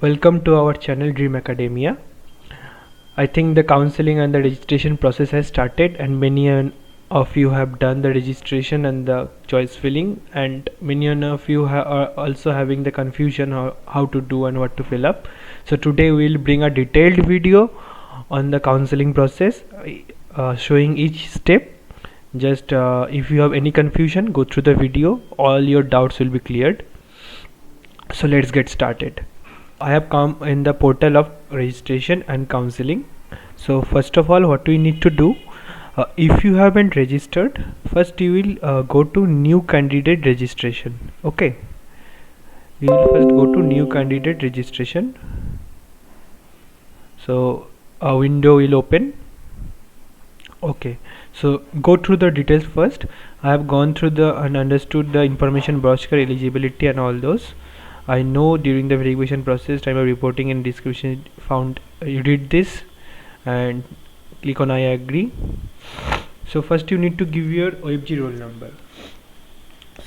Welcome to our channel Dream Academia. I think the counseling and the registration process has started, and many of you have done the registration and the choice filling, and many of you are also having the confusion how to do and what to fill up. So today we will bring a detailed video on the counseling process, showing each step. Just if you have any confusion, go through the video, all your doubts will be cleared. So let's get started. I have come in the portal of registration and counseling. So first of all, what we need to do, if you haven't registered, first you will go to new candidate registration. Okay, you will first go to new candidate registration. So a window will open. Okay, so go through the details first. I have gone through the and understood the information brochure, eligibility and all those. I know during the verification process, time of reporting and description found you did this, and click on I agree. So first you need to give your OFG roll number.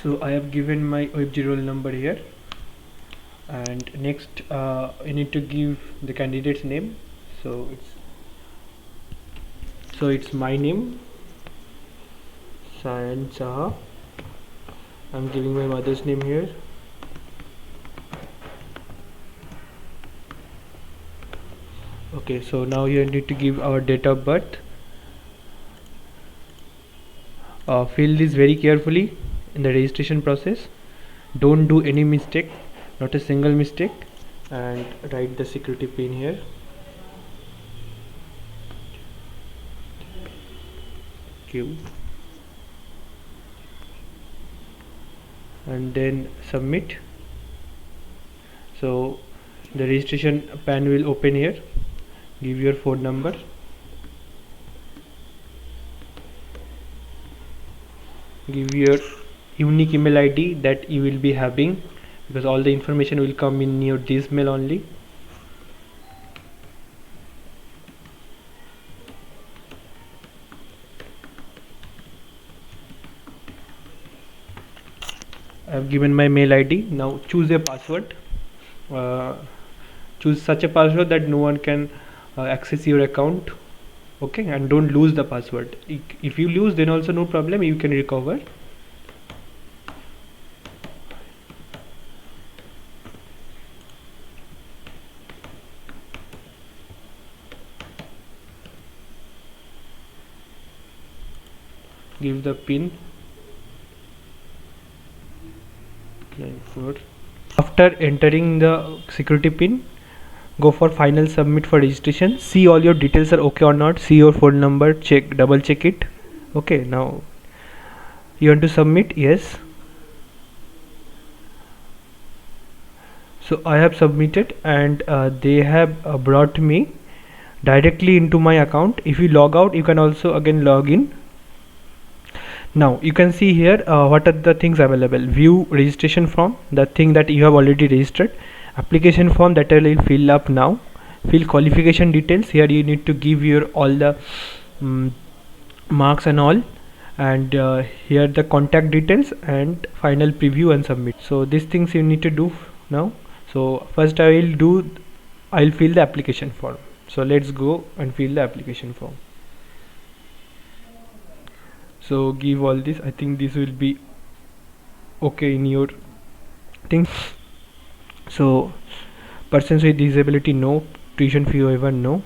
So I have given my OFG roll number here, and next you need to give the candidate's name. So it's my name, Sayan Saha. I'm giving my mother's name here. Okay, so now you need to give our date of birth. Fill this very carefully in the registration process. Don't do any mistake, not a single mistake, and write the security pin here. Q, and then submit. So the registration pan will open here. Give your phone number, give your unique email ID that you will be having, because all the information will come in your this mail only. I have given my mail ID. Now choose a password. Choose such a password that no one can access your account. Okay, and don't lose the password. If you lose, then also no problem, you can recover. Give the pin 94. After entering the security pin, go for final submit for registration. See all your details are okay or not. See your phone number, double check it. Okay, now you want to submit. Yes, so I have submitted, and they have brought me directly into my account. If you log out, you can also again log in. Now you can see here what are the things available. View registration form, the thing that you have already registered. Application form that I will fill up now. Fill qualification details. Here you need to give your all the marks and all, and here the contact details, and final preview and submit. So these things you need to do now. So first I'll fill the application form. So let's go and fill the application form. So give all this. I think this will be okay in your thing. So persons with disability, no. Tuition fee waiver, no.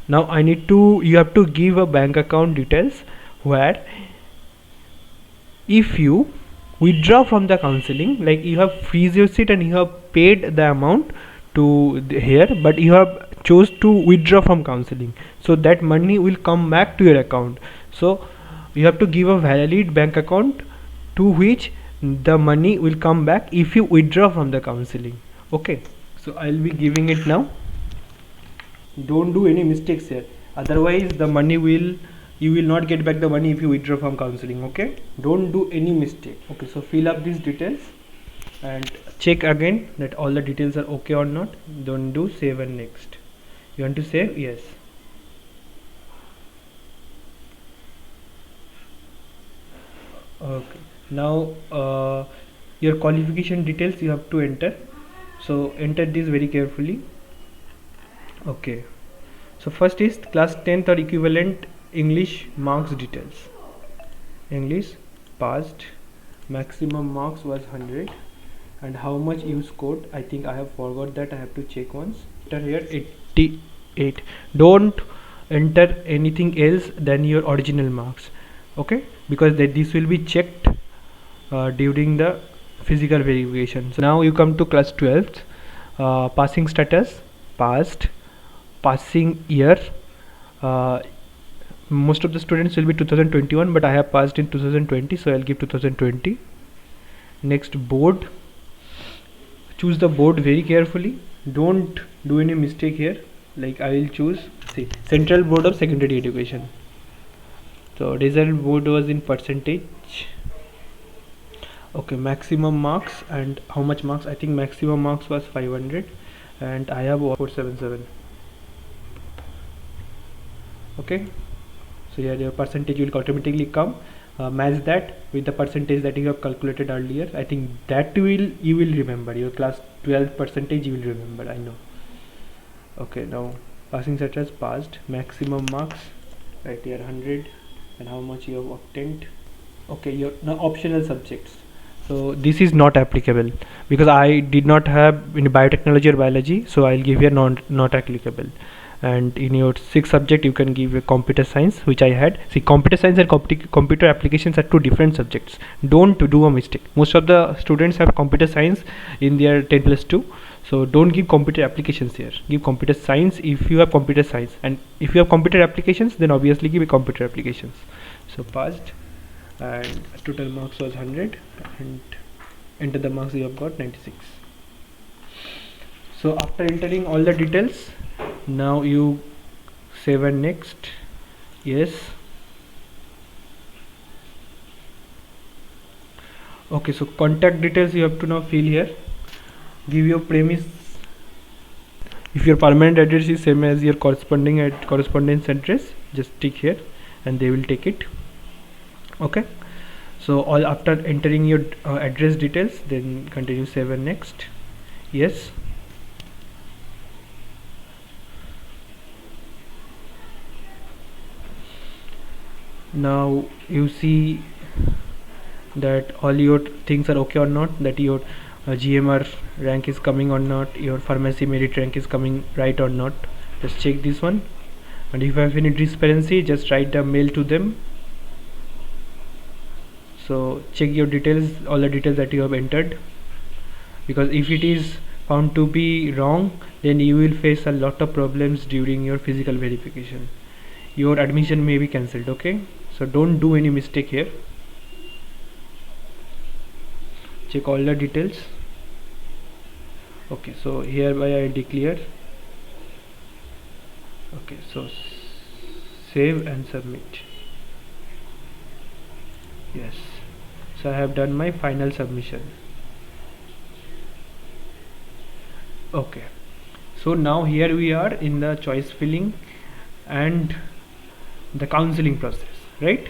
Now you have to give a bank account details, where if you withdraw from the counseling, like you have freeze your seat and you have paid the amount to here, but you have chose to withdraw from counseling, so that money will come back to your account. So you have to give a valid bank account to which the money will come back if you withdraw from the counseling. Okay, so I'll be giving it now. Don't do any mistakes here, otherwise the money you will not get back the money if you withdraw from counseling. Okay, don't do any mistake. Okay, so fill up these details and check again that all the details are okay or not. Don't do save and next. You want to save? Yes. Okay, now your qualification details you have to enter. So enter this very carefully. Okay, so first is class 10th or equivalent English marks details. English passed, maximum marks was 100, and how much you scored, I think I have forgot that, I have to check once. Enter here 88. Don't enter anything else than your original marks, okay, because this will be checked during the physical verification. So now you come to class 12th. Passing status, passed. Passing year, uh, most of the students will be 2021, but I have passed in 2020, so I'll give 2020. Next, board. Choose the board very carefully, don't do any mistake here. Like I will choose, see, Central Board of Secondary Education. So result board was in percentage. Okay, maximum marks, and how much marks, I think maximum marks was 500 and I have 477. Okay, so here your percentage will automatically come. Match that with the percentage that you have calculated earlier. I think that you will remember your class 12 percentage, you will remember, I know. Okay, now passing status, passed, maximum marks right here 100, and how much you have obtained. Okay, your now optional subjects. So this is not applicable because I did not have in biotechnology or biology, so I'll give here not applicable. And in your sixth subject you can give a computer science, which I had. See, computer science and computer applications are two different subjects. Don't do a mistake. Most of the students have computer science in their 10+2, so don't give computer applications here. Give computer science if you have computer science, and if you have computer applications, then obviously give a computer applications. So passed, and total marks was 100, and enter the marks, you have got 96. So after entering all the details, now you save and next. Yes. Okay, so contact details you have to now fill here. Give your premise. If your permanent address is same as your correspondence address, just tick here and they will take it. Okay, so all after entering your address details, then continue save and next. Yes. Now you see that all your things are okay or not, that your GMR rank is coming or not, your pharmacy merit rank is coming right or not. Just check this one, and if you have any discrepancy, just write a mail to them. So check your details, all the details that you have entered, because if it is found to be wrong, then you will face a lot of problems during your physical verification. Your admission may be cancelled. Okay, so don't do any mistake here. Check all the details. Okay, so hereby I declare. Okay, so save and submit. Yes, so I have done my final submission. Okay, so now here we are in the choice filling and the counseling process, right?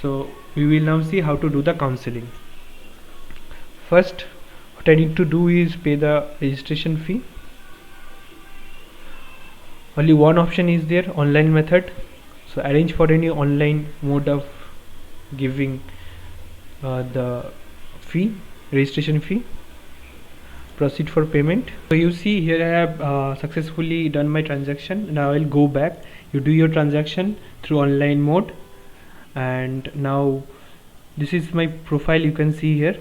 So we will now see how to do the counseling. First, what I need to do is pay the registration fee. Only one option is there, online method. So arrange for any online mode of giving the fee, registration fee. Proceed for payment. So you see here I have successfully done my transaction. Now I will go back. You do your transaction through online mode, and now this is my profile, you can see here.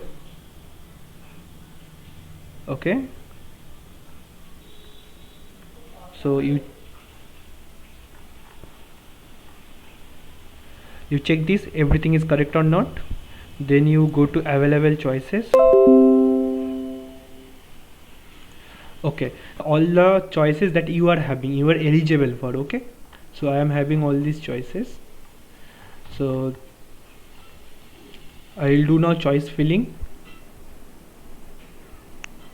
Okay, so you check this, everything is correct or not, then you go to available choices. Okay, all the choices that you are having, you are eligible for. Okay, so I am having all these choices, so I will do now choice filling.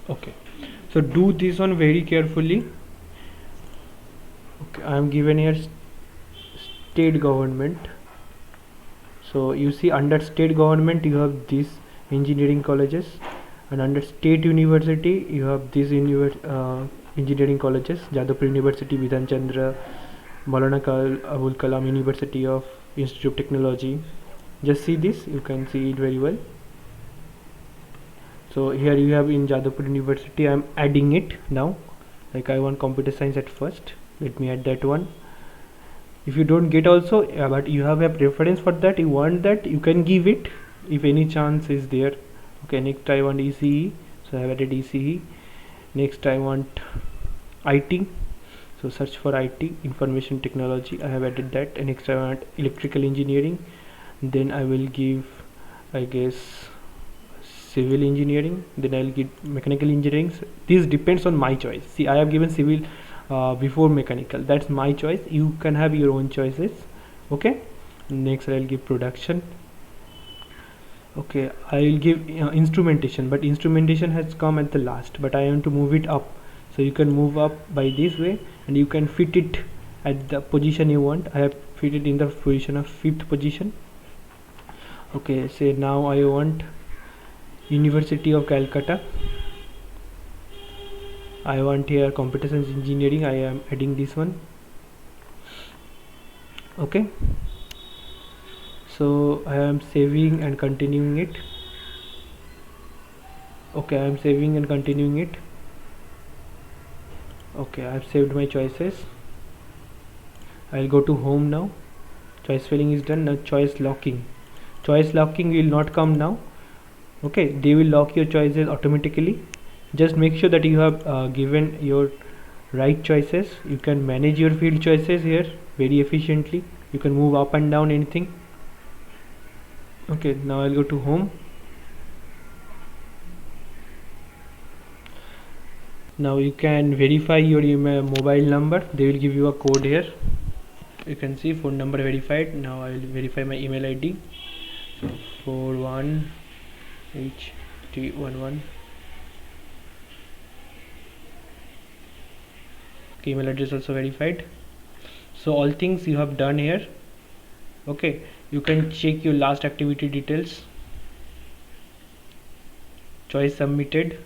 Okay, so do this one very carefully. Okay, I am given here state government. So you see under state government you have these engineering colleges, And under state university you have these engineering colleges: Jadavpur University, Bidhan Chandra, Maulana Abul Kalam University of Institute of Technology. Just see this, you can see it very well. So here you have in Jadavpur University, I am adding it now. Like I want computer science at first, let me add that one. If you don't get also, but you have a preference for that, you want that, you can give it if any chance is there. Okay, next I want ECE, so I have added ECE. Next I want IT, so search for IT, information technology, I have added that. And next I want electrical engineering, then I will give, I guess, civil engineering, then I'll give mechanical engineering. This depends on my choice. See, I have given civil before mechanical, that's my choice, you can have your own choices. Okay, next I'll give production. Okay, I will give instrumentation, but instrumentation has come at the last, but I want to move it up, so you can move up by this way and you can fit it at the position you want. I have fit it in the position of 5th position. Okay, say now I want University of Calcutta, I want here computer science engineering, I am adding this one. Okay, so I am saving and continuing it. Okay, I am saving and continuing it. Okay, I have saved my choices. I will go to home now. Choice filling is done. Now choice locking. Choice locking will not come now. Okay, they will lock your choices automatically. Just make sure that you have given your right choices. You can manage your field choices here very efficiently. You can move up and down anything. Okay, now I'll go to home. Now you can verify your mobile number. They will give you a code here. You can see phone number verified. Now I will verify my email ID. So 41HT11. Okay, email address also verified. So all things you have done here. Okay, you can check your last activity details. Choice submitted.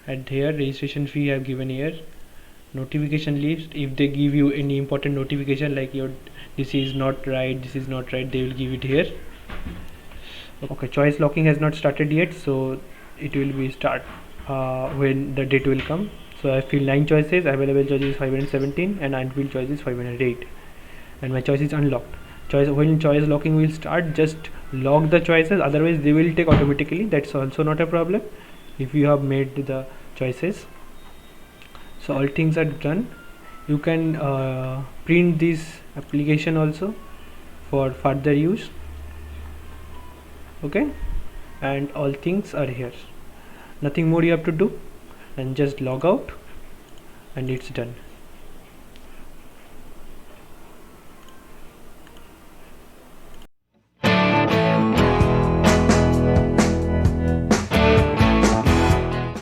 At here registration fee I have given here. Notification list, if they give you any important notification like your this is not right, this is not right, they will give it here. Okay, choice locking has not started yet, so it will be start when the date will come. So I fill 9 choices, available choices 517 and unfilled choices 508, and my choice is unlocked. When choice locking will start, just lock the choices, otherwise they will take automatically. That's also not a problem if you have made the choices. So all things are done. You can print this application also for further use. Okay, and all things are here, nothing more you have to do, and just log out and it's done.